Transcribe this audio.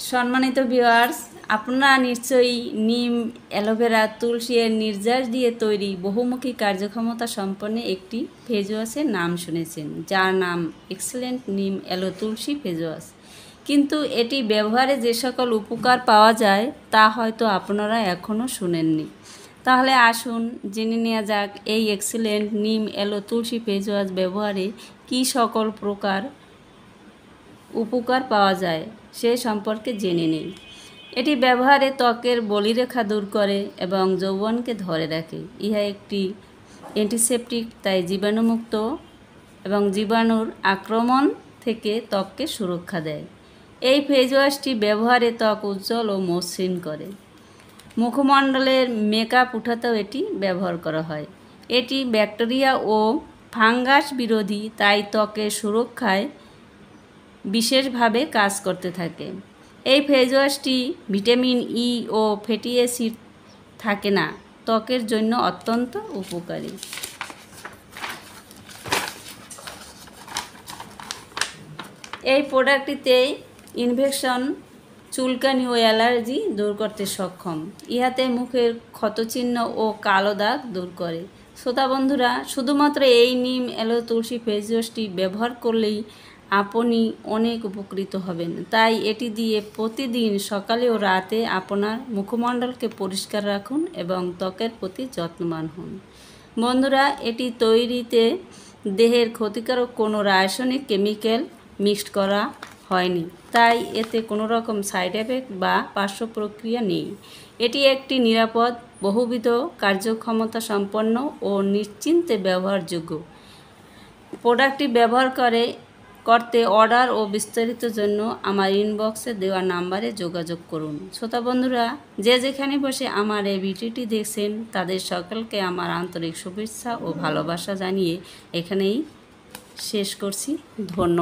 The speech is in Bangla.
সম্মানিত ভিউয়ার্স, আপনারা নিশ্চয়ই নিম, অ্যালোভেরা, তুলসী এর নির্যাস দিয়ে তৈরি বহুমুখী কার্যক্ষমতা সম্পন্ন একটি ফেস ওয়াশের নাম শুনেছেন, যার নাম এক্সেলেন্ট নিম অ্যালো তুলসী ফেস ওয়াশ। কিন্তু এটি ব্যবহারে যে সকল উপকার পাওয়া যায় তা হয়তো আপনারা এখনও শুনেননি। তাহলে আসুন জেনে নেওয়া যাক এই এক্সেলেন্ট নিম অ্যালো তুলসী ফেস ওয়াশ ব্যবহারে কী সকল প্রকার উপকার পাওয়া যায় সে সম্পর্কে জেনে নিই। এটি ব্যবহারে ত্বকের বলিরেখা দূর করে এবং যৌবনকে ধরে রাখে। ইহা একটি অ্যান্টিসেপটিক, তাই জীবাণুমুক্ত এবং জীবাণুর আক্রমণ থেকে ত্বককে সুরক্ষা দেয়। এই ফেস ওয়াশটি ব্যবহারে ত্বক উজ্জ্বল ও মসৃণ করে। মুখমণ্ডলের মেকআপ উঠাতেও এটি ব্যবহার করা হয়। এটি ব্যাকটেরিয়া ও ফাঙ্গাস বিরোধী, তাই ত্বকের সুরক্ষায় বিশেষভাবে কাজ করতে থাকে। এই ফেস ওয়াশটি ভিটামিন ই ও ফ্যাটি অ্যাসিড থাকে না, ত্বকের জন্য অত্যন্ত উপকারী। এই প্রোডাক্টটিতে ইনফেকশন, চুলকানি ও অ্যালার্জি দূর করতে সক্ষম। ইহাতে মুখের ক্ষতচিহ্ন ও কালো দাগ দূর করে। শ্রোতা বন্ধুরা, শুধুমাত্র এই নিম অ্যালো তুলসী ফেস ওয়াশটি ব্যবহার করলেই আপনি অনেক উপকৃত হবেন। তাই এটি দিয়ে প্রতিদিন সকালে ও রাতে আপনার মুখমণ্ডলকে পরিষ্কার রাখুন এবং ত্বকের প্রতি যত্নবান হন। বন্ধুরা, এটি তৈরিতে দেহের ক্ষতিকারক কোনো রাসায়নিক কেমিক্যাল মিক্সড করা হয়নি, তাই এতে কোনো রকম সাইড এফেক্ট বা পার্শ্ব প্রক্রিয়া নেই। এটি একটি নিরাপদ, বহুবিধ কার্যক্ষমতা সম্পন্ন ও নিশ্চিন্তে ব্যবহারযোগ্য। প্রোডাক্টটি ব্যবহার করতে অর্ডার ও বিস্তারিতের জন্য আমার ইনবক্সে দেওয়া নাম্বারে যোগাযোগ করুন। শ্রোতা বন্ধুরা, যে যেখানে বসে আমার এই ভিডিওটি দেখছেন তাদের সকলকে আমার আন্তরিক শুভেচ্ছা ও ভালোবাসা জানিয়ে এখানেই শেষ করছি। ধন্যবাদ।